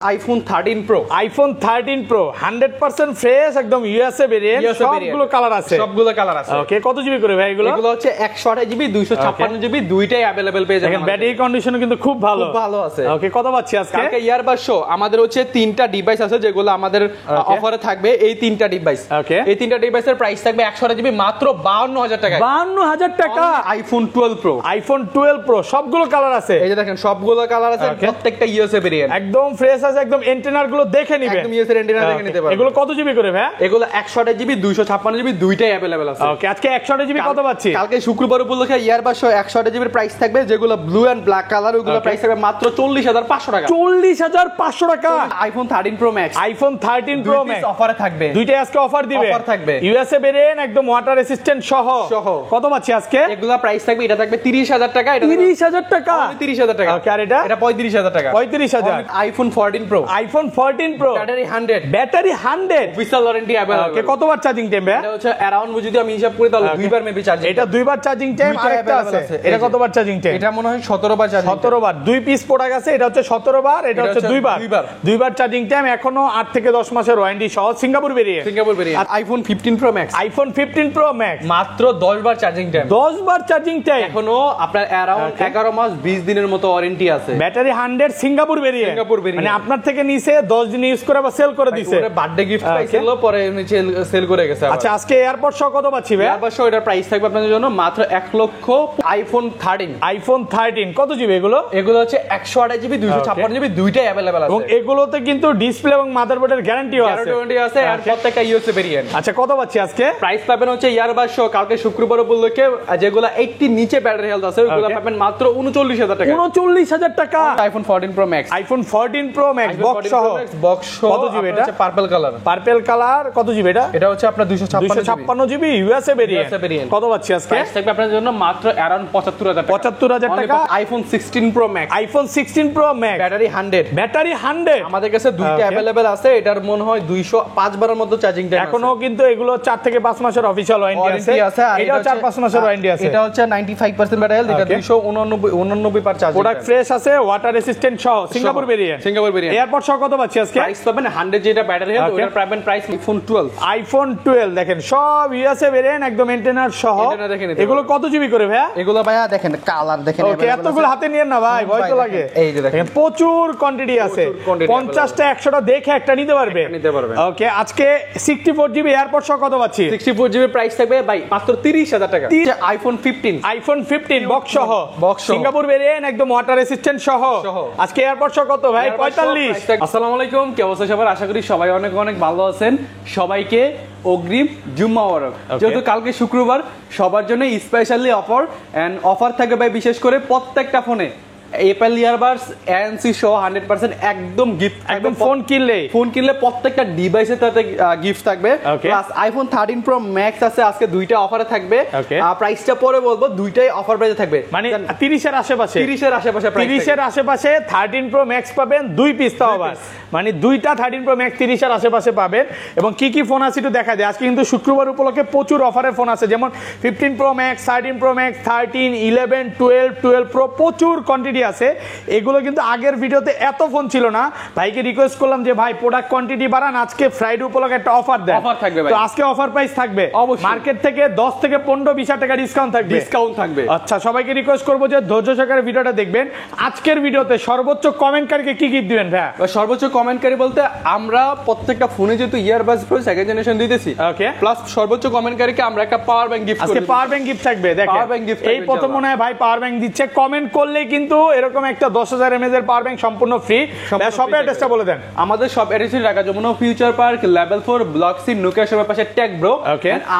iPhone 13 Pro 100% fresh একদম USA variant সবগুলো colour আছে ওকে কত জিবি করে ভাই এগুলো হচ্ছে 128 জিবি 256 জিবি দুইটাই अवेलेबल পেয়ে যাবেন ব্যাটারি কন্ডিশনও কিন্তু খুব ভালো আছে ওকে কত পাচ্ছি আজকে কালকে ইয়ারবাড শো আমাদের হচ্ছে তিনটা ডিভাইস আছে যেগুলো আমাদের অফারে থাকবে এই তিনটা ডিভাইস ওকে এই তিনটা ডিভাইসের প্রাইস থাকবে 128 জিবি মাত্র 52000 টাকা 52000 টাকা iPhone 12 Pro সবগুলো কালার আছে এই যে দেখেন সবগুলো কালার আছে প্রত্যেকটা ইউএসএ ভেরিয়েন্ট একদম ফ্রেশ আছে একদম এন্টেনার গুলো দেখে নিবেন একদম ইউএসএ এন্টেনা দেখে নিতে পারবেন এগুলো কত জিবি করে ভাই এগুলো 128 জিবি 256 জিবি দুইটাই अवेलेबल আছে ওকে আজকে 128 জিবি কত পাচ্ছি কালকে শুক্রবার উপলক্ষে ইয়ারবাড শো 128 জিবির প্রাইস থাকবে যেগুলো ব্লু এন্ড ব্ল্যাক কালার ওগুলো প্রাইস থাকবে মাত্র 40500 টাকা 40500 টাকা iPhone 13 Pro Max অফারে থাকবে দুইটাই আজকে অফার দিবে অফার থাকবে ইউএসএ ভেরিয়েন্ট একদম ওয়াটার রেসিস্ট্যান্ট সহ কত পাচ্ছি আজকে এগুলা প্রাইস থাকবে এটা থাকবে 30000 টাকা এটা 30000 টাকা 30000 টাকা ওকে আর এটা 35000 টাকা 35000 iPhone 14 Pro battery 100 official warranty available ওকে কতবার চার্জিং টাইম ভাই এটা হচ্ছে अराउंड যদি আমি হিসাব করি তাহলে দুইবার মেবি চার্জিং এটা দুইবার চার্জিং টাইম আরেকটা আছে এটা কতবার চার্জিং টাইম এটা মনে হয় 17 বার চার্জিং 17 বার দুই পিস প্রোডাক্ট আছে এটা হচ্ছে 17 বার এটা হচ্ছে দুইবার চার্জিং টাইম এখনো 8 থেকে 10 মাসের ওয়ারেন্টি সহ সিঙ্গাপুর ভেরিয়েন্ট আর iPhone 15 Pro Max মাত্র 10 বার চার্জিং টাইম 10 বার চার্জিং টাইম এখনো আপনার अराउंड 11 মাস 20 দিনের মতো ওয়ারেন্টি আছে ব্যাটারি 100 সিঙ্গাপুর ভেরিয়েন্ট মানে আপনার থেকে নিচে 10 দিন ইউজ করে আবার সেল করে দিয়েছে পরে বার্থডে গিফট পাইছিল পরে নিচে সেল করে গেছে আচ্ছা আজকে এয়ারপড সহ কত পাচ্ছি ভাই এয়ারপড সহ এটার প্রাইস থাকবে আপনাদের জন্য মাত্র 1 লক্ষ iPhone 13 কত জিবি এগুলো হচ্ছে 128 জিবি 256 জিবি দুইটাই अवेलेबल আছে এবং এগুলোতে কিন্তু ডিসপ্লে এবং মাদারবোর্ডের গ্যারান্টিও আছে আর প্রত্যেকটা ইউএসএ ভেরিয়েন্ট আচ্ছা কত পাচ্ছি আজকে প্রাইস পাবেন হচ্ছে ইয়ারবাড শো কালকে শুক্রবার উপলক্ষে যেগুলো 80 নিচে ব্যাটারি হেলথ আছে ওগুলো পাবেন মাত্র 39000 টাকা 39000 টাকা iPhone 14 Pro Max বক্স সহ কত জিবি এটা পার্পল কালার কত জিবি এটা হচ্ছে আপনার 256 জিবি ইউএসএ ভেরিয়েন্ট কত পাচ্ছি আজকে প্রাইস থাকবে আপনাদের জন্য মাত্র अराउंड 75000 টাকা iPhone 16 Pro Max ব্যাটারি 100 আমাদের কাছে দুইটা अवेलेबल আছে এটার মনে হয় 205 বারের মতো চার্জিং টাইম এখনো কিন্তু এগুলো 4 থেকে 5 মাসের অফিশিয়াল ওয়ারেন্টি আছে এটাও 4-5 মাসের ওয়ারেন্টি আছে এটা হচ্ছে 95% ব্যাটারি হেলথ এটা 289 বার চার্জিং প্রোডাক্ট ফ্রেশ আছে ওয়াটার রেসিস্ট্যান্ট সহ সিঙ্গাপুর ভেরিয়েন্ট এয়ারপড সহ কত পাচ্ছি আজকে প্রাইস পাবেন 100 যেটা ব্যাটারি হেলথ ওটার পাবেন প্রাইস iPhone 12 দেখেন সব ইউএসএ ভেরিয়েন্ট একদম এন্টেনার সহ এগুলো কত জিবি করে ভাইয়া এগুলো ভাইয়া দেখেন কালার দেখেন ওকে এতগুলো হাতে নিয়েন না ভাই ভয় তো লাগে এই যে দেখেন প্রচুর কোয়ান্টিটি আছে 50টা 100টা দেখে একটা নিতে পারবে ওকে আজকে 64 জিবি এয়ারপড সহ কত পাচ্ছি 64 জিবি প্রাইস থাকবে ভাই মাত্র 30000 টাকা iPhone 15 বক্স সহ সিঙ্গাপুর ভেরিয়েন্ট একদম ওয়াটার রেসিস্ট্যান্ট সহ আজকে এয়ারপড সহ কত ভাই 45 আসসালামু আলাইকুম কি অবস্থা সবার আশা করি সবাই অনেক অনেক ভালো আছেন সবাইকে অগ্রিম জুম্মা মুবারক যেহেতু কালকে শুক্রবার সবার জন্য স্পেশালি অফার থাকবে ভাই বিশেষ করে প্রত্যেকটা ফোনে অ্যাপল ইয়ারবাডস ANC সহ 100% একদম গিফট একদম ফোন কিনলে প্রত্যেকটা ডিভাইসে তাতে গিফট থাকবে প্লাস iPhone 13 Pro Max আছে আজকে দুইটা অফারে থাকবে প্রাইসটা পরে বলবো দুইটাই অফার প্রাইসে থাকবে মানে 30 এর আশেপাশে 30 এর আশেপাশে 13 Pro Max পাবেন দুই পিস তাও আবার মানে দুইটা 13 Pro Max 30 এর আশেপাশে পাবেন এবং কি ফোন আছে একটু দেখা দেয় আজকে কিন্তু শুক্রবার উপলক্ষে প্রচুর অফারের ফোন আছে যেমন 15 Pro Max 13 Pro Max 13 11 12 Pro প্রচুর কোয়ান্টিটি আছে এগুলো কিন্তু আগের ভিডিওতে এত ফোন ছিল না ভাইকে রিকোয়েস্ট করলাম যে ভাই প্রোডাক্ট কোয়ান্টিটি বাড়ান আজকে ফ্রাইডে উপলক্ষে একটা অফার দেন অফার থাকবে ভাই তো আজকে অফার প্রাইস থাকবে মার্কেট থেকে 10 থেকে 15-20 টাকা ডিসকাউন্ট থাকবে আচ্ছা সবাইকে রিকোয়েস্ট করব যে ধৈর্য সহকারে ভিডিওটা দেখবেন আজকের ভিডিওতে সর্বোচ্চ কমেন্টকারীকে কি গিফট দিবেন ভাই সর্বোচ্চ কমেন্টকারী বলতে আমরা প্রত্যেকটা ফোনে যেহেতু ইয়ারবাডস প্রো সেকেন্ড জেনারেশন দিতেছি ওকে প্লাস সর্বোচ্চ কমেন্টকারীকে আমরা একটা পাওয়ার ব্যাংক গিফট করব আজকে পাওয়ার ব্যাংক গিফট থাকবে দেখেন এই প্রথম মনে হয় ভাই পাওয়ার ব্যাংক দিচ্ছে কমেন্ট করলেই কিন্তু এরকম একটা 10000 mAh এর পাওয়ার ব্যাংক সম্পূর্ণ ফ্রি শপের অ্যাড্রেসটা বলে দেন আমাদের shop address Dhaka Jamuna Future Park level 4 block C Nokia শপের পাশে টেক ব্রো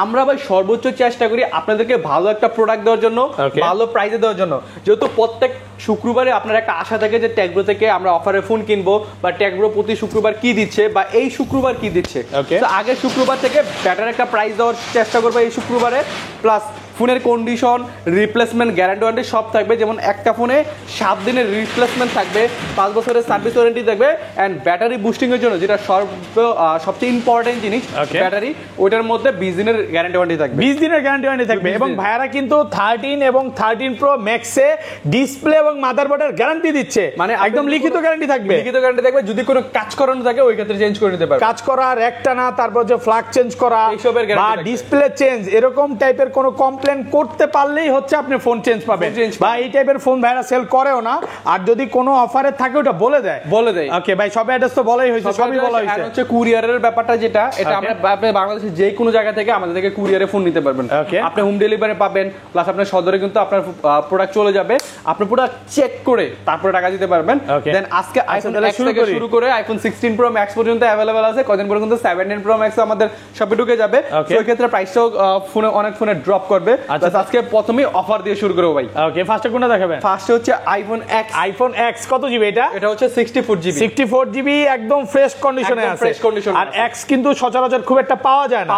আমরা ভাই সর্বোচ্চ চেষ্টা করি আপনাদেরকে ভালো একটা প্রোডাক্ট দেওয়ার জন্য ভালো প্রাইসে দেওয়ার জন্য যেহেতু প্রত্যেক শুক্রবারে আপনার একটা আশা থাকে যে টেক ব্রো থেকে আমরা অফারে ফোন কিনবো বা টেক ব্রো প্রতি শুক্রবার কি দিচ্ছে বা এই শুক্রবার কি দিচ্ছে তো আগের শুক্রবার থেকে বেটার একটা প্রাইস দেওয়ার চেষ্টা করবো এই শুক্রবারে প্লাস ফোনের কন্ডিশন, রিপ্লেসমেন্ট, গ্যারান্টি ওয়ারেন্টি সব থাকবে। যেমন একটা ফোনে 7 দিনের রিপ্লেসমেন্ট থাকবে, 5 বছরের সার্ভিস ওয়ারেন্টি থাকবে, এন্ড ব্যাটারি বুস্টিং এর জন্য যেটা সবচেয়ে ইম্পর্টেন্ট জিনিস ব্যাটারি, ওইটার মধ্যে 20 দিনের গ্যারান্টি ওয়ারেন্টি থাকবে। 20 দিনের গ্যারান্টি ওয়ারেন্টি থাকবে। এবং ভাইয়ারা কিন্তু 13 এবং 13 প্রো ম্যাক্সে ডিসপ্লে এবং মাদারবোর্ডের গ্যারান্টি দিচ্ছে, মানে একদম লিখিত গ্যারান্টি থাকবে। লিখিত গ্যারান্টি থাকবে, যদি কোনো কাজ করানো থাকে ওই ক্ষেত্রে চেঞ্জ করে নিতে পারবে। কাজ করার একটা না, তারপর যে ফ্ল্যাগ চেঞ্জ করা এইসবের বা গ্যারান্টি ডিসপ্লে চেঞ্জ, এরকম টাইপের কোনো কমপ্লেন করতে পারলেই হচ্ছে আপনি ফোন চেঞ্জ পাবেন। বা এই টাইপের ফোন ভাইরা সেল করেও না, আর যদি কোনো অফারে থাকে ওটা বলে দেয়। ওকে ভাই, সব অ্যাড্রেস তো বলাই হয়েছে, সবই বলা হয়েছে। হচ্ছে কুরিয়ারের ব্যাপারটা যেটা, এটা আমরা বাংলাদেশের যে কোনো জায়গা থেকে আমাদের থেকে কুরিয়ারে ফোন নিতে পারবেন। আপনি হোম ডেলিভারি পাবেন, প্লাস আপনার সদরে কিন্তু আপনার প্রোডাক্ট চলে যাবে, আপনি প্রোডাক্ট চেক করে তারপরে টাকা দিতে পারবেন। দেন আজকে আইফোন X থেকে শুরু করে আইফোন 16 প্রো ম্যাক্স পর্যন্ত अवेलेबल আছে। কদিন পরে কিন্তু 17 প্রো ম্যাক্স আমাদের শপে ঢুকে যাবে। সেই ক্ষেত্রে প্রাইসটাও ফোনে অনেক ফোনে ড্রপ করবে। আজকে প্রথমেই অফার দিয়ে শুরু করব ভাই। ওকে, ফার্স্টে কোনটা দেখাবেন? ফার্স্টে হচ্ছে আইফোন X। আইফোন X কত জিবি এটা? এটা হচ্ছে 64 জিবি। 64 জিবি একদম ফ্রেশ কন্ডিশনে আছে। Fresh condition. আর X কিন্তু সচরাচর খুব একটা পাওয়া যায় না।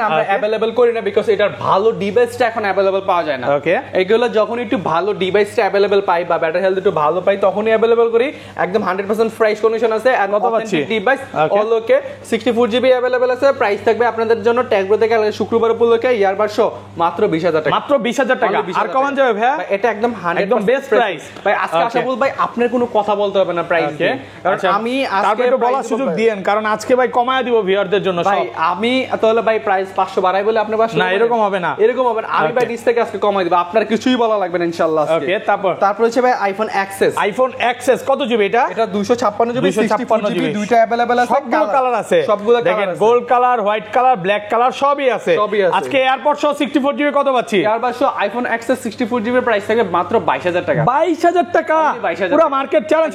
আমরা अवेलेबल করি না, বিকজ এটার ভালো ডিভাইসটা এখন अवेलेबल পাওয়া যায় না। ওকে, এগুলো যখন একটু ভালো ডিভাইসটা अवेलेबल পাই বা ব্যাটারি হেলথ একটু ভালো পাই তখনই अवेलेबल করি। একদম 100% ফ্রেশ কন্ডিশন আছে আর authentic device. All okay, 64 GB available আছে। প্রাইস থাকবে আপনাদের জন্য ট্যাগব্রো থেকে শুক্রবার উপলক্ষে ইয়ারবার শো মাত্র 20000 টাকা। মাত্র 20000 টাকা। আর কমান যাবে ভাই? এটা একদম 100% বেস্ট প্রাইস ভাই। আজকে আশা বল ভাই আপনার কোনো কথা বলতে হবে না প্রাইস নিয়ে, কারণ আমি আজকে একটু বলার সুযোগ দিয়েন, কারণ আজকে ভাই কমায় দিব ভিউয়ারদের জন্য সব। ভাই আমি তাহলে ভাই প্রাইস 500 বাড়াই বলে আপনি 500 না, এরকম হবে না, এরকম হবে না। আমি ভাই নিচ থেকে আজকে কমাই দিব, আপনার কিছুই বলা লাগবে না ইনশাআল্লাহ আজকে। ওকে, তারপর হচ্ছে ভাই আইফোন এক্সএস। আইফোন এক্সএস কত জিবি এটা? এটা 256 জিবি, 64 জিবি, দুইটা अवेलेबल আছে। সবগুলো কালার আছে, সবগুলো দেখেন, gold colour, white colour, black colour সবই আছে। আজকে এয়ারপড সহ 64 জিবি কত পাচ্ছি? এয়ারপড সহ আইফোন এক্সএস 64 জিবি প্রাইস থাকবে মাত্র 22000 টাকা। 22000 টাকা, পুরো মার্কেট চ্যালেঞ্জ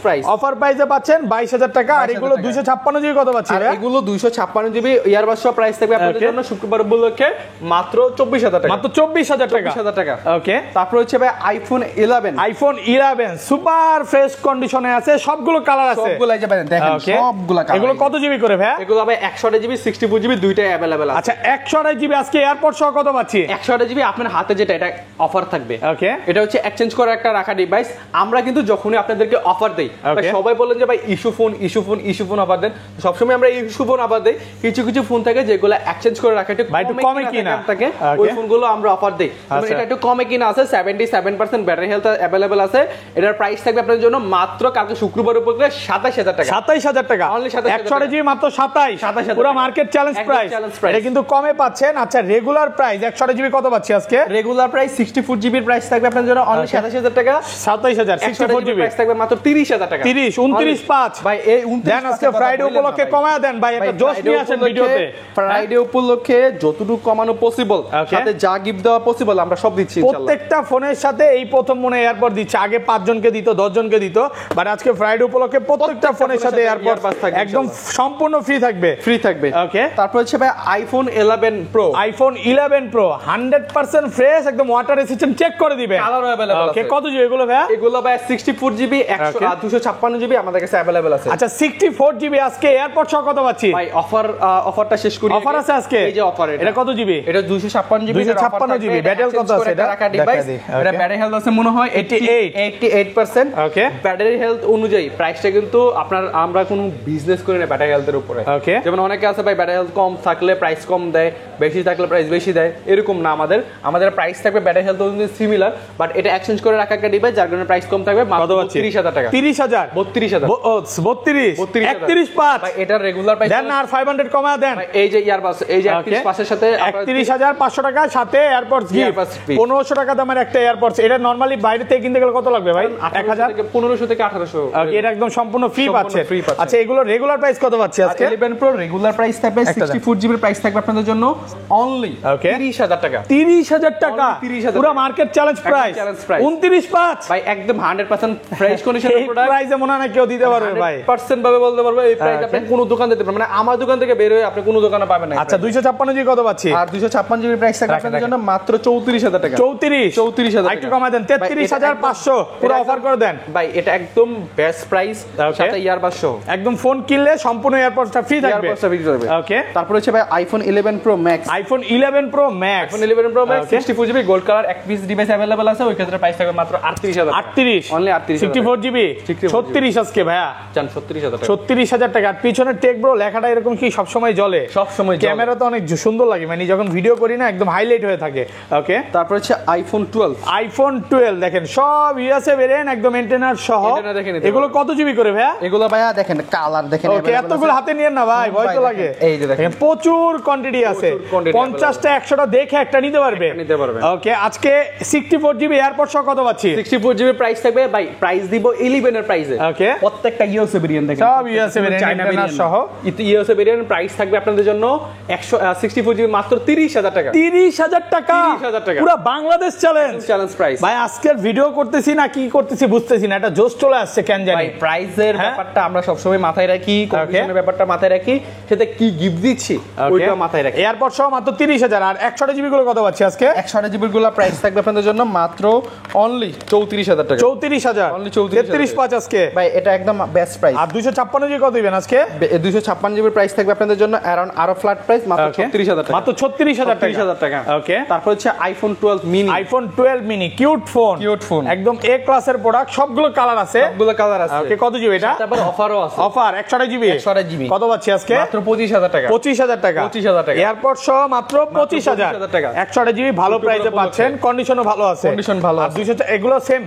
প্রাইস। অফার প্রাইসে পাচ্ছেন 22000 টাকা। আর এগুলো 256 জিবি কত পাচ্ছি? এগুলো 256 জিবি এয়ারপড সহ প্রাইস থাকবে আপনাদের জন্য শুক্রবার উপলক্ষে মাত্র 24000 টাকা। মাত্র 24000 টাকা। 24000 টাকা। ওকে, তারপর হচ্ছে ভাই আইফোন 11। আইফোন 11 সুপার ফ্রেশ কন্ডিশনে আছে, সবগুলো কালার আছে। সবগুলো এই যে দেখেন, সবগুলো কালার। এগুলো কত জিবি করে ভাই? এগুলো ভাই 128 জিবি, 64 জিবি দুইটাই अवेलेबल আছে। আচ্ছা, 128 জিবি আজকে এয়ারপড সহ কত পাচ্ছি? 128 জিবি আপনার হাতে যেটা, এটা অফার থাকবে। ওকে, এটা হচ্ছে এক্সচেঞ্জ করা একটা রাখা ডিভাইস। আমরা কিন্তু যখনই আপনাদেরকে অফার দেই, সবাই বলেন যে ভাই ইস্যু ফোন অফার দেন। সবসময় আমরা ইস্যু ফোন অফার দেই। কিছু কিছু ফোন থাকে যেগুলো এক্সচেঞ্জ করে রাখা একটু কমে কিনা থাকে, ওই ফোনগুলো আমরা অফার দেই। এটা একটু কমে কিনা আছে, 77% ব্যাটারি হেলথ अवेलेबल আছে। এটার প্রাইস থাকবে আপনাদের জন্য মাত্র কালকে শুক্রবার উপলক্ষে 27000 টাকা। 27000 টাকা অনলি। 128 জিবি মাত্র 27, পুরো মার্কেট চ্যালেঞ্জ প্রাইস। এটা কিন্তু কমে পাচ্ছেন। আচ্ছা, রেগুলার প্রাইস 128 জিবি কত পাচ্ছি আজকে? রেগুলার প্রাইস 64 জিবির প্রাইস থাকবে আপনাদের জন্য অনলি 27000 টাকা। 27000 64 জিবি প্রাইস থাকবে মাত্র 30000 টাকা। 30 29 5 ভাই, এই 29 দেন আজকে ফ্রাইডে উপলক্ষে কমায় দেন ভাই, এটা জোশ নিয়ে আসেন ভিডিওতে। ফ্রাইডে উপলক্ষে যতটুকু কমানো পসিবল, সাথে যা গিফট দেওয়া পসিবল আমরা সব দিচ্ছি ইনশাআল্লাহ। প্রত্যেকটা ফোনের সাথে এই প্রথম মনে এয়ারপড দিচ্ছে। আগে 5 জনকে দিত, 10 জনকে দিত, বাট আজকে ফ্রাইডে উপলক্ষে প্রত্যেকটা ফোনের সাথে এয়ারপড একদম সম্পূর্ণ ফ্রি থাকবে। ওকে, তারপর হচ্ছে ভাই iPhone 11 pro. IPhone 11 pro 100% fresh, একদম ওয়াটার রেসিস্ট্যান্ট চেক করে দিবে। কালার अवेलेबल আছে। ওকে, কত জিবি এগুলো ভাই? এগুলো ভাই 64 জিবি, 256 জিবি আমাদের কাছে अवेलेबल আছে। আচ্ছা, 64 জিবি আজকে এয়ারপড সহ কত পাচ্ছি ভাই? অফারটা শেষ করি। অফার আছে আজকে, এই যে অফার। এটা কত জিবি? এটা 256 জিবি। 256 জিবি ব্যাটারি কত আছে? এটা রাখা ডিভাইস। এটা ব্যাটারি হেলথ আছে মনে হয় 88%। ওকে, ব্যাটারি হেলথ অনুযায়ী প্রাইসটা কিন্তু আমরা কোনো বিজনেস করি না ব্যাটারি হেলথের উপরে। ওকে, যেমন অনেকে আছে ভাই ব্যাটারি হেলথ কম থাকলে প্রাইস কম দেয়, বেশি থাকলে প্রাইস বেশি দেয়, এরকম না। আমাদের প্রাইস থাকবে ব্যাটারি হেলথ অনুযায়ী সিমিলার, বাট এটা এক্সচেঞ্জ করে রাখা একটা ডিভাইস, যার কারণে প্রাইস কম থাকবে মাত্র 30000 টাকা। 30000 32000 31 5 ভাই। এটা রেগুলার প্রাইস দেন আর 500 কমা দেন। এই যে ইয়ারবাস, এই যে 31 পাশের সাথে 31500 টাকা, সাথে এয়ারপডস গিফট 1500 টাকা দামের একটা এয়ারপডস। এটা নরমালি বাইরে থেকে কিনতে গেলে কত লাগবে ভাই? 1000 থেকে 1500 থেকে 1800। ওকে, এটা একদম সম্পূর্ণ ফ্রি পাচ্ছেন। আচ্ছা, এগুলো রেগুলার প্রাইস কত পাচ্ছি আজকে? 11 প্রো রেগুলার প্রাইস থাকবে 64 জিবির প্রাইস থাকবে আপনাদের জন্য অনলি 30000 টাকা। 30000 টাকা, পুরো মার্কেট চ্যালেঞ্জ প্রাইস। 29 5 ভাই, একদম 100% ফ্রেশ কন্ডিশনের প্রোডাক্ট। প্রাইসে মনে হয় না কেউ দিতে পারবে ভাই। 100% ভাবে বলতে পারবো এই প্রাইস আপনি কোনো দোকান দিতে পারবেন না। আমার দোকান থেকে বের হয়ে আপনি কোনো দোকানে পাবেন না। আচ্ছা, 256 জিবি কত পাচ্ছি? আর 256 জিবি প্রাইস থাকবে আপনাদের জন্য মাত্র 34000 টাকা। 34000 একটু কমায় দেন, 33500 পুরো অফার করে দেন ভাই। এটা একদম বেস্ট প্রাইস, সাথে ইয়ারবাস সহ একদম ফোন কিনলে সম্পূর্ণ এয়ারপডসটা ফ্রি থাকবে। ওকে, ওকে, তারপর হচ্ছে ভাই iPhone 11 pro max. IPhone 11 pro max iPhone 11 Pro Max 64GB gold colour এক পিস ডিভাইস अवेलेबल আছে ওই ক্ষেত্রে প্রাইস থাকবে মাত্র 38000 অনলি 38000 64GB 36 আজকে ভাইয়া জান 37000 টাকা 37000 টাকা। আর পিছনে টেক ব্রো লেখাটা এরকম কি সব সময় জ্বলে? সব সময় জ্বলে। ক্যামেরা তো অনেক সুন্দর লাগে, মানে যখন ভিডিও করি না একদম হাইলাইট হয়ে থাকে। ওকে, তারপর হচ্ছে iPhone 12 iPhone 12 দেখেন সব ইউএসএ ভেরিয়েন্ট একদম এন্টেনার সহ। এগুলো কত জিবি করে ভাইয়া? এগুলো ভাইয়া দেখেন কালার দেখেন ওকে, এতগুলো হাতে নিয়ে না ভাই, ভয় তো লাগে। এই যে দেখেন প্রচুর কোয়ান্টিটি আছে, 50টা 100টা দেখে একটা নিতে পারবে। ওকে, আজকে 64GB এয়ারপড সহ কত পাচ্ছি? 64GB প্রাইস থাকবে ভাই, প্রাইস দিব 11 এর প্রাইসে। ওকে, প্রত্যেকটা ইউএসএ ভেরিয়েন্ট দেখেন সব ইউএসএ ভেরিয়েন্ট এন্টেনার সহ। ইউএসএ ভেরিয়েন্ট প্রাইস থাকবে আপনাদের জন্য 64GB মাত্র 30000 টাকা। 30000 টাকা, 30000 টাকা পুরো বাংলাদেশ চ্যালেঞ্জ প্রাইস। ভাই আজকের ভিডিও করতেছি না কি করতেছি বুঝতেছি না, এটা জোশ চলে আসছে কেন জানি। ভাই প্রাইসের ব্যাপারটা আমরা সব সময় মাথায় রাখি, কন্ডিশনের ব্যাপারটা মাথায় রাখি, সেটা কি গিফট দিচ্ছি ওইটা মাথায় রাখি। এয়ারপড সহ মাত্র 30000। আর 128GB গুলো কত পাচ্ছি আজকে? 128GB গুলো প্রাইস থাকবে আপনাদের জন্য মাত্র অনলি 34000 টাকা। 34000 অনলি 33500 আজকে ভাই, এটা একদম বেস্ট প্রাইস। আর 256GB কত দিবেন আজকে? 256GB প্রাইস থাকবে আপনাদের জন্য অ্যারাউন্ড আরো ফ্ল্যাট প্রাইস মাত্র 36000 টাকা। মাত্র 36000 টাকা। ওকে, তারপর হচ্ছে iPhone 12 mini। iPhone 12 mini cute phone, একদম এ ক্লাসের প্রোডাক্ট, সবগুলো কালার আছে, সবগুলো কালার আছে। ওকে, কত জিবি এটা? তারপর অফারও আছে। অফার 128GB কত পাচ্ছি আজকে? মাত্র 25000 টাকা। 25000 টাকা। 25000 টাকা। এয়ারপড সহ মাত্র 25000 টাকা। 128GB ভালো প্রাইসে পাচ্ছেন, কন্ডিশনও ভালো আছে। কন্ডিশন ভালো আর 200 এগুলো সেম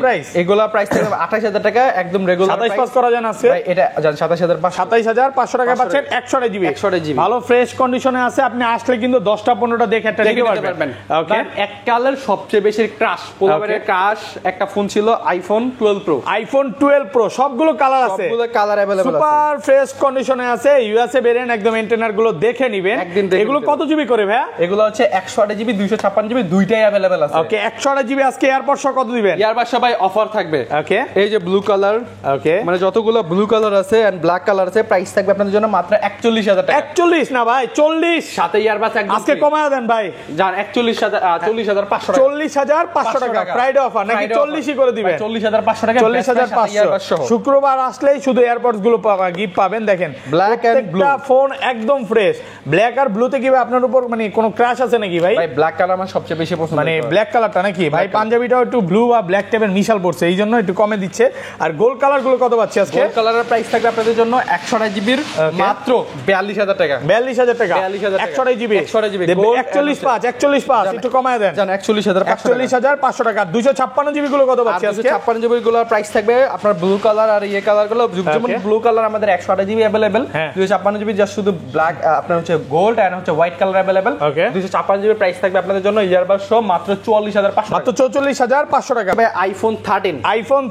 প্রাইস। এগুলা প্রাইস থাকবে 28000 টাকা একদম রেগুলার 27 পাস করা জানা আছে। ভাই এটা জান 27500 টাকা পাচ্ছেন 128GB। ভালো ফ্রেশ কন্ডিশনে আছে, আপনি আসলে কিন্তু 10টা 15টা দেখে একটা নিতে পারবেন। ওকে, এক কালার সবচেয়ে বেশি ক্রাশ, পোলারের ক্রাশ একটা ফোন ছিল iPhone 12 Pro। iPhone 12 Pro সবগুলো কালার আছে, সবগুলো কালার अवेलेबल আছে, সুপার ফ্রেশ কন্ডিশনে আছে। ইউএসএ ভেরিয়েন্ট একদম এন্টেনার গুলো দেখে নেবেন। এগুলো কত জিবি করে ভাইয়া? এগুলো হচ্ছে 128GB 256GB দুইটাই अवेलेबल আছে। ওকে, 128GB আজকে এয়ারপড সহ কত দিবেন? এয়ারবাড সবাই অফার থাকবে। ওকে, এই যে ব্লু কালার, ওকে, মানে যতগুলো ব্লু কালার আছে এন্ড ব্ল্যাক কালার আছে, প্রাইস থাকবে আপনাদের জন্য মাত্র 41000 টাকা। 41 না ভাই, 40 সাথে ইয়ারবাড একদম আজকে কমায় দেন ভাই। জান 40500 টাকা। 40500 টাকা ফ্রাইডে অফার নাকি 40ই করে দিবেন? 40500 টাকা। 40500। শুক্রবার আসলেই শুধু এয়ারপডস গুলো গিফট পাবেন। দেখেন ব্ল্যাক এন্ড ব্লু ফোন একদম ফ্রেশ। ব্ল্যাক আর ব্লুতে কি ভাই আপনার উপর মানে কোনো ক্র্যাশ আছে নাকি ভাই? ভাই ব্ল্যাক কালার আমার সবচেয়ে বেশি পছন্দ, মানে ব্ল্যাক কালারটা নাকি ভাই? পাঞ্জাবিটাও একটু ব্লু বা ব্ল্যাক টাইপের মিশাল পড়ছে, এই জন্য একটু কমে দিচ্ছে। আর গোল্ড কালার গুলো কত পাচ্ছি আজকে? গোল্ড কালারের প্রাইস থাকবে আপনাদের জন্য 128GB মাত্র 42000 টাকা। 42000 টাকা 128GB 41.5 একটু কমায় দেন। জান 41500 টাকা। 256GB গুলো কত পাচ্ছি আজকে? 256GB গুলো প্রাইস থাকবে আপনার ব্লু কালার আর ইয়ে কালার গুলো, যেমন ব্লু কালার আমাদের 128GB अवेलेबल, 256GB জাস্ট শুধু ব্ল্যাক আপনার হচ্ছে গোল্ড আর হচ্ছে white colour available. 256GB price থাকবে আপনাদের জন্য ইয়ারবাড সহ মাত্র 44500 মাত্র 44500 টাকা। ভাই iPhone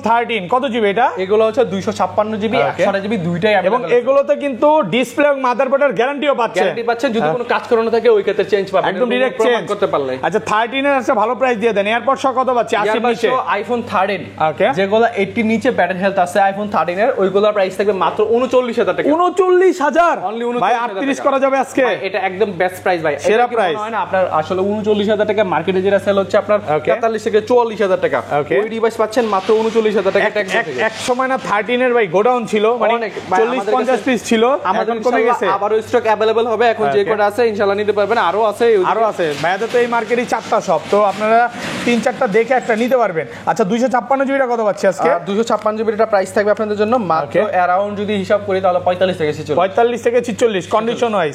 13 কত জিবি এটা? এগুলো হচ্ছে 256GB 128GB দুইটাই अवेलेबल, এবং এগুলোতে কিন্তু ডিসপ্লে এবং মাদারবোর্ডের গ্যারান্টিও পাচ্ছেন। যদি কোনো কাজ করানো থাকে ওই ক্ষেত্রে চেঞ্জ পাবেন, একদম ডাইরেক্ট চেঞ্জ করতে পারলে। আচ্ছা 13 এর একটা ভালো প্রাইস দিয়ে দেন। এয়ারপড সহ কত পাচ্ছি? 80 নিচে iPhone 13 ওকে, যেগুলো 80 নিচে ব্যাটারি হেলথ আছে iPhone 13 এর, ওইগুলোর প্রাইস থাকবে মাত্র 39000 টাকা। 39000 অনলি ভাই 38 করা যাবে আজকে। এটা একদম বেস্ট প্রাইস ভাই, সেরা প্রাইস হয় না আপনার আসলে 39000 টাকা। মার্কেটে যেটা সেল হচ্ছে আপনার 43 থেকে 44000 টাকা, ওই ডিভাইস পাচ্ছেন মাত্র 39000 টাকা। এক সময় না 13 এর ভাই গোডাউন ছিল, মানে 40-50 পিস ছিল, এখন কমে গেছে। আবারো স্টক अवेलेबल হবে, এখন যে কোটা আছে ইনশাআল্লাহ নিতে পারবেন। আরো আছে ভাইয়াদের তো এই মার্কেটে 4টা শপ, তো আপনারা 3-4টা দেখে একটা নিতে পারবেন। আচ্ছা 256GB কত পাচ্ছি আজকে? 256GB প্রাইস থাকবে আপনাদের জন্য মাত্র অ্যারাউন্ড যদি হিসাব করি তাহলে 45 থেকে 46। 45 থেকে 46 কন্ডিশন ওয়াইজ।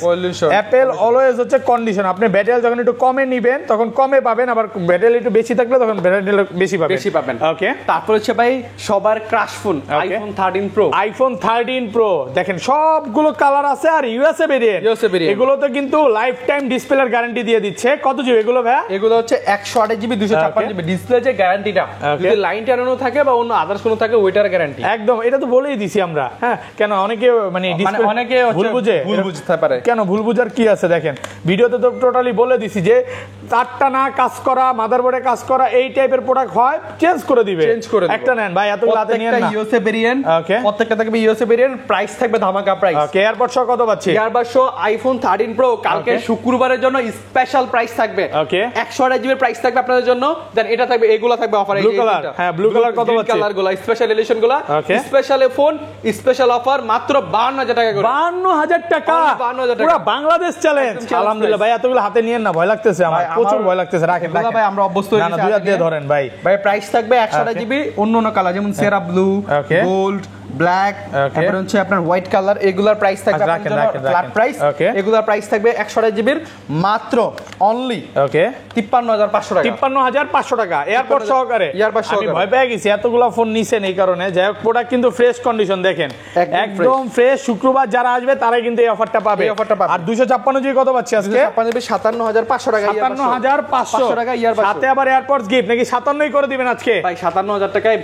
অ্যাপল অলওয়েজ হচ্ছে কন্ডিশন, আপনি ব্যাটারি যখন একটু কমে নেবেন তখন কমে পাবেন, আবার ব্যাটারি একটু বেশি থাকলে তখন ব্যাটারি বেশি পাবেন। ওকে, তারপর হচ্ছে ভাই সবার crush phone iPhone 13 Pro। iPhone 13 Pro দেখেন সবগুলো কালার আছে, আর ইউএসএ ভেরিয়েন্ট। এগুলোতে কিন্তু লাইফ টাইম ডিসপ্লের গ্যারান্টি দিয়ে দিচ্ছে। কত জিবি এগুলো ভাই? এগুলো হচ্ছে 128GB 256GB ডিসপ্লে যে গ্যারান্টিটা, যদি লাইন টানানো থাকে বা অন্য আদার্স কোনো থাকে ওইটার গ্যারান্টি একদম। এটা তো বলেই দিছি আমরা। হ্যাঁ, কেন অনেকে মানে অনেকে ভুল বুঝতে পারে। কেন ভুল বুঝার কি আছে? দেখেন ভিডিওতে তো টোটালি বলে দিছি যে তারটা না কাজ করা, মাদারবোর্ডে কাজ করা, এই টাইপের প্রোডাক্ট হয় চেঞ্জ করে দিবে। একটা নেন ভাই, এত লাতে নিয়েন না। ইউএসএ ভেরিয়েন্ট, প্রত্যেকটা থাকবে ইউএসএ ভেরিয়েন্ট, প্রাইস থাকবে ধামাকা প্রাইস। ওকে, এয়ারপড সহ কত পাচ্ছি? এয়ারবাড সহ iPhone 13 Pro কালকে শুক্রবারের জন্য স্পেশাল প্রাইস থাকবে। ওকে, 128GB প্রাইস থাকবে আপনাদের জন্য। দেন এটা থাকবে, এগুলো থাকবে অফার। ব্লু কালার, হ্যাঁ ব্লু কালার কত পাচ্ছি? কালার গুলো স্পেশাল এডিশন গুলো, স্পেশাল ফোন, স্পেশাল অফার মাত্র 52000 টাকা করে। 52000 টাকা পুরো বাংলাদেশ চ্যালেঞ্জ। আলহামদুলিল্লাহ ভাই, এতগুলো হাতে নিয়েন না, ভয় লাগতেছে আমার। প্রচুর ভয় লাগতেছে, রাখেন এগুলা ভাই আমরা অভ্যস্ত হয়ে না না গেছি দুই হাত দিয়ে আজকে। ধরেন ভাই। ভাই প্রাইস থাকবে 128 জিবি অন্য কালার যেমন সেরা ব্লু, Okay. গোল্ড, ব্ল্যাক, তারপর হচ্ছে আপনার হোয়াইট কালার, এগুলার প্রাইস থাকবে রাখেন, আপনার রাখেন, ফ্ল্যাট রাখেন। প্রাইস। Okay. এগুলার প্রাইস থাকবে 128 জিবির মাত্র অনলি ওকে 53500 টাকা। 53500 টাকা এয়ারপোর্ট সহকারে। এয়ারপোর্ট আমি সহকারে। ভয় পেয়ে গেছি, এতগুলো ফোন নিছেন এই কারণে। যাই হোক প্রোডাক্ট কিন্তু ফ্রেশ কন্ডিশন দেখেন, একদম ফ্রেশ। শুক্রবার যারা আসবে তারাই কিন্তু এই অফারটা পাবে। এই অফারটা পাবে। আর 256 জিবি কত পাচ্ছি আজকে? 57500 টাকা। 57500 টাকা ইয়ারবাডস। সাথে আবার এয়ারপোর্টস গিফট নাকি 57 করে দিবেন আজকে? ভাই 57000 টাকায়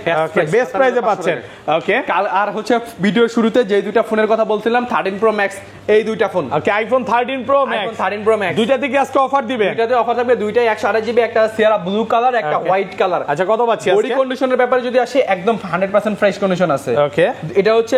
বেস্ট প্রাইসে পাচ্ছেন। ওকে আর হচ্ছে ভিডিওর শুরুতে যে দুইটা ফোনের কথা বলছিলাম 13 প্রো ম্যাক্স, এই দুইটা ফোন ওকে iPhone 13 pro max, iPhone 13 Pro Max দুইটাতে কি আজকে অফার দিবেন? দুইটাতে অফার থাকবে, দুইটাই 128 জিবি, একটা সিয়ারা ব্লু কালার, একটা হোয়াইট কালার। আচ্ছা কত পাচ্ছি বডি আজকে? কন্ডিশনের ব্যাপারে যদি আসি একদম 100% ফ্রেশ কন্ডিশন আছে। ওকে এটা হচ্ছে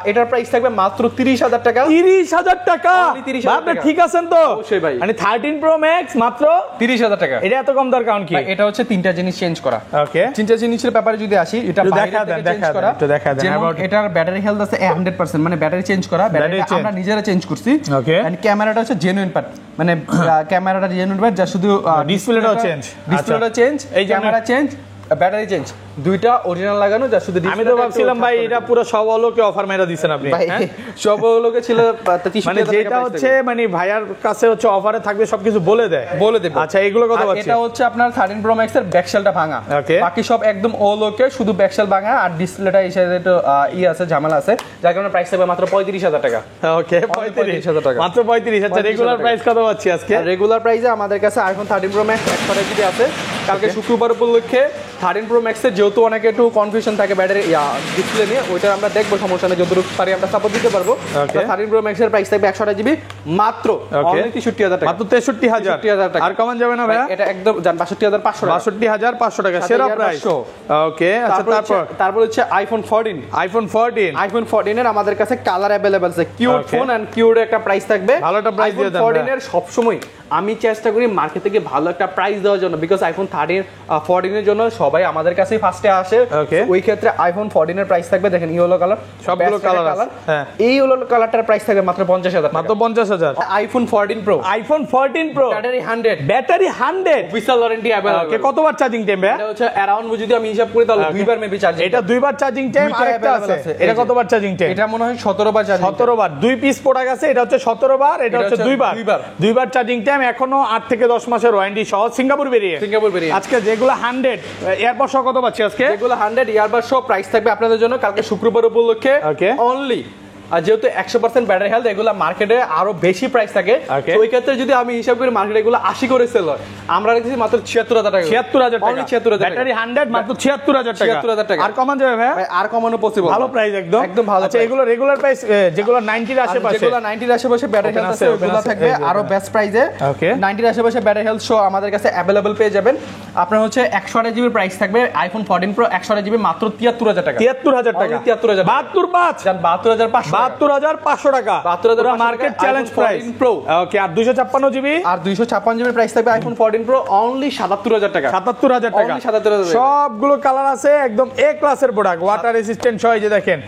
এটার প্রাইস থাকবে মাত্র 30000 টাকা। 30000 টাকা? Only 30,000 আপনি টাকা। ঠিক আছেন তো? অবশ্যই ভাই। মানে 13 প্রো ম্যাক্স মাত্র 30000 টাকা। এটা এত কম দর কারণ কি? এটা হচ্ছে তিনটা জিনিস চেঞ্জ করা। ওকে তিনটা জিনিসের ব্যাপারে যদি আসি, এটা একটু বাইরে দেখা থেকে দেন, চেঞ্জ দেখা করা। দেন, একটু দেখা দেন। যেমন About- এটার ব্যাটারি হেলথ আছে 100%, মানে ব্যাটারি চেঞ্জ করা, ব্যাটারি change। আমরা নিজেরা চেঞ্জ করছি। Okay. এন্ড ক্যামেরাটা হচ্ছে জেনুইন পার্ট, মানে ক্যামেরাটা জেনুইন পার্ট, যা শুধু ডিসপ্লেটাও change। ডিসপ্লেটা চেঞ্জ, এই জন্য- ক্যামেরা চেঞ্জ, ব্যাটারি চেঞ্জ, দুইটা অরিজিনাল লাগানো, যা শুধু আমি তো ডিসপ্লেটা ভাবছিলাম ভাই এটা পুরো সব আলোকে অফার মেরা দিছেন আপনি। ভাই হ্যাঁ? সব লোকে ছিল 63,000 মানে টাকা যেটা price হচ্ছে থাকবে। মানে ভাইয়ার কাছে হচ্ছে অফারে থাকবে সবকিছু বলে দেয়। বলে দেব। আচ্ছা এগুলো কত আর পাচ্ছি? এটা হচ্ছে আপনার 13 প্রো ম্যাক্স এর ব্যাকশেলটা ভাঙা। Okay. বাকি সব একদম অল ওকে, শুধু ব্যাকশেল ভাঙা আর ডিসপ্লেটা এই সাইডে একটু আছে, ঝামেলা আছে, যার কারণে প্রাইস থাকবে মাত্র 35000 টাকা। ওকে 35,000 টাকা। মাত্র 35। আচ্ছা 35,000 রেগুলার টাকা। প্রাইস কত পাচ্ছি আজকে? রেগুলার প্রাইসে আমাদের কাছে আইফোন 13 প্রো ম্যাক্স 128 জিবি আছে। কালকে শুক্রবার উপলক্ষে 13 প্রো ম্যাক্সের যেহেতু অনেকে একটু কনফিউশন থাকে ব্যাটারি ডিসপ্লে নিয়ে, ওইটা আমরা দেখবো, সমস্যা নেই, যতটুকু পারি আমরা সাপোর্ট দিতে পারবো। Okay. 13 প্রো ম্যাক্সের প্রাইস থাকবে 128 জিবি মাত্র Okay. 63000 টাকা। মাত্র 63000 63,000 টাকা। আর কমন যাবে না ভাই? এটা একদম জান 62500 টাকা। 62500 টাকা সাথে সেরা earbud প্রাইস। সহ। ওকে আচ্ছা তারপর হচ্ছে আইফোন 14। আইফোন 14 আইফোন 14 এর আমাদের কাছে কালার अवेलेबल আছে, cute Okay. Phone and cute একটা প্রাইস থাকবে। ভালো একটা price দিয়ে দেন 14 ভাই। এর সব সময় আমি চেষ্টা করি মার্কেট থেকে ভালো একটা প্রাইস দেওয়ার জন্য, বিকজ আইফোন 14 এর জন্য সবাই আমাদের কাছেই ফার্স্টে আসে। Okay. ওই ক্ষেত্রে আইফোন 14 এর প্রাইস থাকবে, দেখেন ইয়েলো কালার, সবগুলো কালার আছে। হ্যাঁ এই ইয়েলো কালারটার প্রাইস থাকবে মাত্র 50000 মাত্র 50000। IPhone 14 pro iPhone 14 pro battery 100, battery 100, official warranty ওকে अवेलेबल। কতবার চার্জিং টাইম ভাই? এটা হচ্ছে অ্যারাউন্ড যদি আমি হিসাব করি তাহলে Okay. দুইবার মেবি চার্জ। এটা দুইবার চার্জিং টাইম, দুইটা আরেকটা available আছে আছে। এটা এই যে। কতবার চার্জিং টাইম? এটা মনে হয় 17 বার চার্জ। 17 বার, দুই পিস প্রোডাক্ট আছে, এটা হচ্ছে 17 বার, এটা হচ্ছে দুইবার। দুইবার চার্জিং টাইম, এখনো 8 থেকে 10 মাসের ওয়ারেন্টি সহ সিঙ্গাপুর বেরিয়ে। সিঙ্গাপুর বেরিয়ে আজকে যেগুলো 100 এয়ারপড সহ কত পাচ্ছি আজকে? এগুলো 100 ইয়ারবাড সহ প্রাইস থাকবে আপনাদের জন্য কালকে শুক্রবার উপলক্ষে Okay. অনলি। আর যেহেতু 100% ব্যাটারি হেলথ, এগুলো মার্কেটে আরো বেশি প্রাইস থাকে। Okay. তো ওই ক্ষেত্রে যদি আমি হিসাব করি মার্কেটে এগুলো 80 করে সেল হয়, আমরা রেখেছি মাত্র 76000 টাকা। 76000 টাকা, Only 76000 টাকা। ব্যাটারি 100 মাত্র 76000 টাকা। 76000 টাকা। আর কমান যাবে ভাই? ভাই, আর কমানো পসিবল। ভালো প্রাইস একদম একদম ভালো আচ্ছা price। এগুলো রেগুলার প্রাইস যেগুলো 90 এর আশেপাশে, যেগুলো 90 এর আশেপাশে ব্যাটারি Open হেলথ আছে, আছে, open ওগুলো আছে। থাকবে এই যে আরো open। বেস্ট প্রাইসে। Okay. 90 এর আশেপাশে ব্যাটারি হেলথ সহ আমাদের কাছে अवेलेबल পেয়ে যাবেন। আপনার হচ্ছে 128 জিবি প্রাইস থাকবে আইফোন 14 প্রো 128 জিবি মাত্র 73000 টাকা। 73000 টাকা। Only 73000 টাকা। 725 জান 72500 72500 টাকা, 72500 মার্কেট টাকা, চ্যালেঞ্জ iPhone প্রাইস 14 Pro। ওকে আর 256 জিবি আর 256 জিবি প্রাইস থাকবে আইফোন 14 প্রো অনলি 77000 টাকা। 77000 টাকা। Only 77000 টাকা। সবগুলো কালার আছে, একদম এ ক্লাসের প্রোডাক্ট, ওয়াটার রেসিস্ট্যান্ট সহ। এই যে দেখেন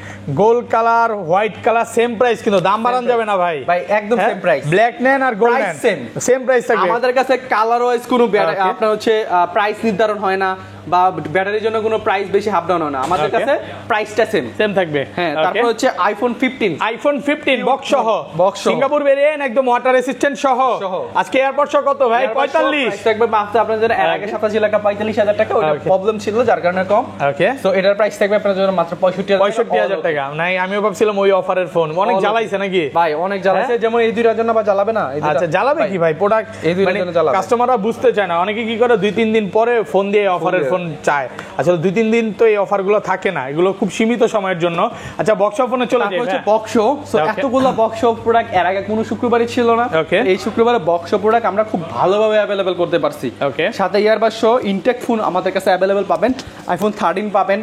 gold colour, white colour, same price, কিন্তু দাম বাড়ান যাবে না ভাই। ভাই একদম সেম প্রাইস। ব্ল্যাক নেন আর গোল্ড Price নেন same। সেম প্রাইস থাকবে। আমাদের কাছে কালার ওয়াইজ কোনো Okay. আপনার হচ্ছে প্রাইস নির্ধারণ হয় না, বা ব্যাটারির জন্য কোনো প্রাইস বেশি হাফ ডাউন হয় না, আমাদের Okay. কাছে প্রাইসটা সেম। সেম থাকবে। হ্যাঁ, তারপর হচ্ছে আইফোন 15। আইফোন 15 বক্স সহ, Box সহ। সিঙ্গাপুর ভেরিয়েন্ট, একদম ওয়াটার রেসিস্ট্যান্ট সহ। সহ। আজকে এয়ারপোর্ট সহ কত ভাই? 45। প্রাইস থাকবে মাত্র আপনাদের জন্য এর আগে 87 লাখ 45000 টাকা, ওটা Okay. প্রবলেম ছিল যার কারণে কম। ওকে সো এটার প্রাইস থাকবে আপনাদের জন্য মাত্র 65000 টাকা। নাই আমিও ভাবছিলাম ওই অফারের ফোন অনেক All জ্বালাইছে নাকি ভাই, অনেক জ্বালাচ্ছে। যেমন এই দুইটার জন্য বা জ্বালাবে না? এই দুইটা- আচ্ছা জ্বালাবে কি ভাই প্রোডাক্ট? এই দুইটার জন্য জ্বালাবে। কাস্টমাররা বুঝতে চায় না, অনেকে কি করে 2-3 দিন পরে ফোন দিয়ে অফারের দিয়ে। ফোন চায়। আসলে 2-3 দিন তো এই অফারগুলো থাকে না, এগুলো খুব সীমিত সময়ের জন্য। আচ্ছা বক্স ফোনে চলে তারপর যাই হচ্ছে হ্যাঁ? বক্সো। So Okay. এতগুলো বক্সো প্রোডাক্ট এর আগে কোনো শুক্রবারই ছিল না। Okay. এই শুক্রবারে বক্সো প্রোডাক্ট আমরা খুব ভালোভাবে अवेलेबल করতে পারছি। Okay. সাথে ইয়ারবাড সহ ইনটেক ফোন আমাদের কাছে अवेलेबल পাবেন। আইফোন 13 পাবেন,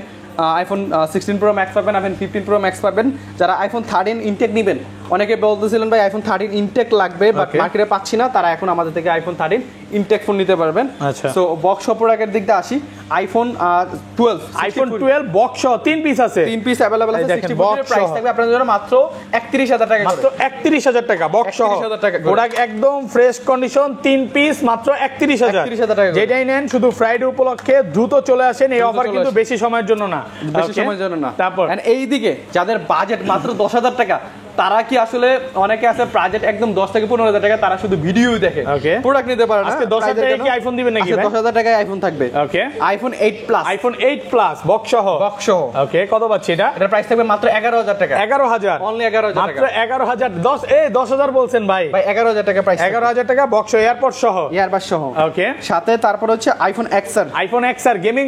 আইফোন 16 প্রো ম্যাক্স পাবেন, আইফোন 15 প্রো ম্যাক্স পাবেন। যারা আইফোন 13 ইনটেক নেবেন অনেকে বলতেছিলেন ভাই আইফোন 13 ইনটেক লাগবে, বাট মার্কেটে পাচ্ছি না, তারা এখন আমাদের থেকে আইফোন 13 ইনটেক ফোন নিতে পারবেন। আচ্ছা, সো বক্স প্রোডাক্টের দিক দিয়ে আসি। আইফোন 12 বক্স সহ 3 পিস আছে, 3 পিস अवेलेबल আছে। 60 এর প্রাইস থাকবে আপনাদের জন্য মাত্র 31000 টাকা, মাত্র 31000 টাকা বক্স সহ। প্রোডাক্ট একদম ফ্রেশ কন্ডিশন, 3 পিস মাত্র 31000 টাকা। যেটাই নেন শুধু ফ্রাইডে উপলক্ষে দ্রুত চলে আসেন, এই অফার কিন্তু বেশি সময়ের জন্য না, বেশি সময়ের জন্য না। তারপর এইদিকে যাদের বাজেট মাত্র 10000 টাকা, তারা কি আসলে অনেকে আছে বাজেট একদম 10 থেকে 15000 টাকা, তারা শুধু ভিডিও দেখে প্রোডাক্ট নিতে পারে না। আজকে 10000 টাকায় কি আইফোন দিবেন নাকি ভাই? 10000 টাকায় আইফোন থাকবে। Okay, iPhone 8 plus, iPhone 8 plus box সহ, ওকে, কত পাচ্ছি এটা? এটার প্রাইস থাকবে মাত্র 11000 টাকা। 11000 অনলি 11000 টাকা, মাত্র 11000। 10000 বলছেন ভাই? ভাই 11000 টাকা প্রাইস, 11000 টাকা বক্স এয়ারপড সহ, ইয়ারবাস সহ। ওকে, সাথে তারপর হচ্ছে iPhone XR, iPhone XR gaming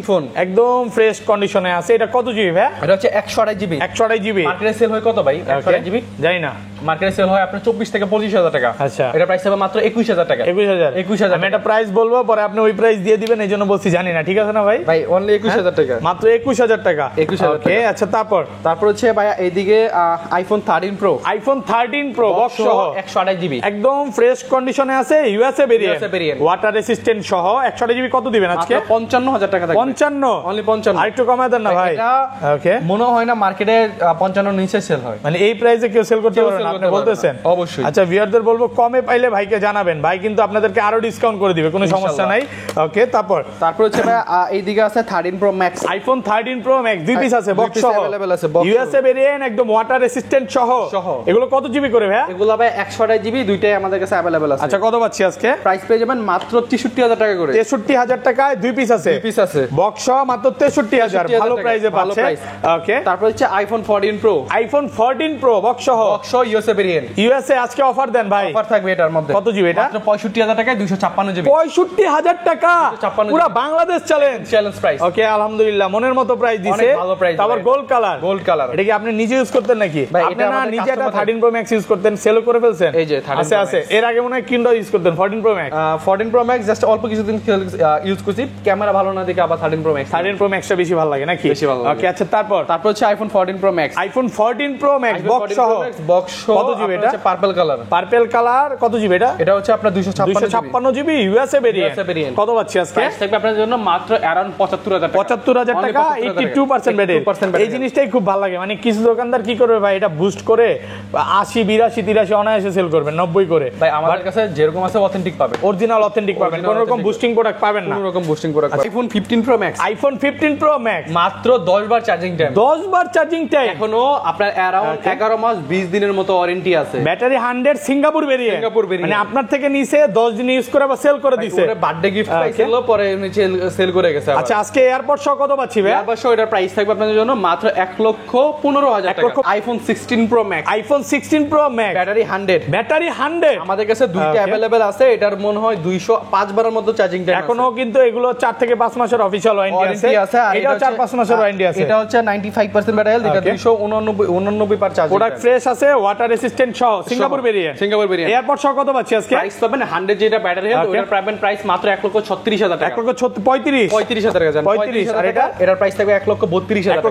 phone, একদম ফ্রেশ কন্ডিশনে আছে। এটা কত জিবি ভাই? এটা হচ্ছে 128 জিবি। 128 জিবি মার্কেটে সেল হয় কত ভাই? 128 জিবি জানি না, মার্কেটে সেল হয় আপনার 24 থেকে 25000 টাকা। আচ্ছা, এটা প্রাইস হবে মাত্র 21000 টাকা। 21000 আমি একটা প্রাইস বলবো, পরে আপনি ওই প্রাইস দিয়ে দিবেন, এইজন্য বলছি জানি না, ঠিক আছে না ভাই? ভাই অনলি 21000 টাকা, মাত্র 21000 টাকা। 21000 ওকে, আচ্ছা, তারপর হচ্ছে ভাই এইদিকে iPhone 13 pro, iPhone 13 pro box সহ 128 জিবি, একদম ফ্রেশ কন্ডিশনে আছে, ইউএসএ ভেরিয়েন্ট, ওয়াটার রেসিস্ট্যান্ট সহ 128 জিবি। কত দিবেন আজকে? 55000 টাকা থাকবে। 55, অনলি 55। আরেকটু কমায় দেন না ভাই? ওকে, মনে হয় না মার্কেটে 55 নিচে সেল হয়, মানে এই প্রাইসে কেউ সেল করতে পারবে না, আপনি বলতেছেন? অবশ্যই। আচ্ছা, ভিউয়ারদের বলবো কমে পাইলে ভাইকে জানাবেন, ভাই কিন্তু আপনাদেরকে আরো ডিসকাউন্ট করে দিবে, কোনো সমস্যা নাই। ওকে, তারপর হচ্ছে ভাই এইদিকে আছে 13 pro max, iPhone 13 pro max, দুই পিস আছে বক্স সহ, अवेलेबल আছে, ইউএসএ ভেরিয়েন্ট, একদম ওয়াটার রেসিস্ট্যান্ট সহ। এগুলো কত জিবি করে ভাই? এগুলো ভাই 128 জিবি, দুইটাই আমাদের কাছে अवेलेबल আছে। আচ্ছা, কত পাচ্ছি আজকে? প্রাইস পেয়ে যাবেন মাত্র 63000 টাকা করে। 63000 টাকায় দুই পিস আছে, বক্স সহ মাত্র 63000, ভালো প্রাইসে পাচ্ছে। ওকে, তারপর হচ্ছে iPhone 14 pro, iPhone 14 pro box সহ ইউএসএ ভেরিয়েন্ট। ইউএসএ আজকে অফার দেন ভাই, অফার থাকবে এটার মধ্যে। কত জিবি এটা? মাত্র 65000 টাকায় 256 জিবি। 65000 টাকা, পুরো বাংলাদেশ চ্যালেঞ্জ প্রাইস। ওকে, আলহামদুলিল্লাহ, মনের মতো প্রাইস দিছে, ভালো প্রাইস। তারপর গোল্ড কালার। এটা কি আপনি নিজে ইউজ করতেন নাকি? আপনি না নিজে এটা 13 প্রো ম্যাক্স ইউজ করতেন, সেল করে ফেলছেন? এই যে 13 আছে। এর আগে মনে হয় কিন্ডা ইউজ করতেন, 14 pro max. 14 pro max just অল্প কিছুদিন ইউজ করছি, ক্যামেরা ভালো না দেখে আবার 13 প্রো ম্যাক্স। 13 প্রো ম্যাক্সটা বেশি ভালো লাগে নাকি? বেশি ভালো লাগে। ওকে, আচ্ছা, তারপর হচ্ছে iPhone 14 pro max, iPhone 14 pro max box সহ, কত জিবি এটা? পার্পল কালার, কত জিবি এটা? এটা হচ্ছে আপনার 256 জিবি, ইউএসএ ভেরিয়েন্ট। কত পাচ্ছি আজকে? প্রাইস থাকবে আপনাদের জন্য মাত্র अराउंड 75000 টাকা, 82% ব্যাটারি। এই জিনিসটাই খুব ভালো লাগে, মানে কিছু দোকানদার কি করবে ভাই, এটা বুস্ট করে 80 82 83 অনায়াসে সেল করবেন, 90 করে। ভাই আমাদের কাছে যেরকম আছে অথেন্টিক পাবেন, অরিজিনাল অথেন্টিক পাবেন, কোনো রকম বুস্টিং প্রোডাক্ট পাবেন না, কোনো রকম boosting product. IPhone 15 pro max, iPhone 15 pro max মাত্র 10 বার চার্জিং টাইম, 10 বার চার্জিং টাইম, এখনো আপনার अराउंड 11 মাস 20 দিনের মতো ওয়ারেন্টি আছে। ব্যাটারি 100 সিঙ্গাপুর ভেরিয়েন্ট, মানে আপনার থেকে নিচে 10 দিন ইউজ করে আবার সেল করে দিছে, পরে বার্থডে গিফট পাইছিল, পরে সেল করে গেছে। আচ্ছা, আজকে এয়ারপড সহ কত পাচ্ছি ভাই? এয়ারপড সহ এটার প্রাইস থাকবে আপনাদের জন্য মাত্র 1,15,000 টাকা। IPhone 16 pro max, iPhone 16 pro max, battery 100 আমাদের কাছে দুইটা अवेलेबल আছে। এটার মনে হয় 205 বারের মতো চার্জিং টাইম আছে। এখনো কিন্তু এগুলো 4 থেকে 5 মাসের অফিশিয়াল ওয়ারেন্টি আছে, এটাও 4-5 মাসের ওয়ারেন্টি আছে। এটা হচ্ছে 95% ব্যাটারি হেলথ, এটা 289 পার চার্জ। প্রোডাক্ট ফ্রেশ আছে, ওয়াটার রেসিস্ট্যান্ট সহ, সিঙ্গাপুর ভেরিয়েন্ট। এয়ারপড সহ কত পাচ্ছি আজকে? প্রাইস পাবেন 100 যেটা ব্যাটারি হেলথ, ওটার পাবেন প্রাইস মাত্র 1,36,000 টাকা। 1,35,000 টাকা। 35,000 টাকা। আর এটার প্রাইস থাকবে 1,32,000 টাকা।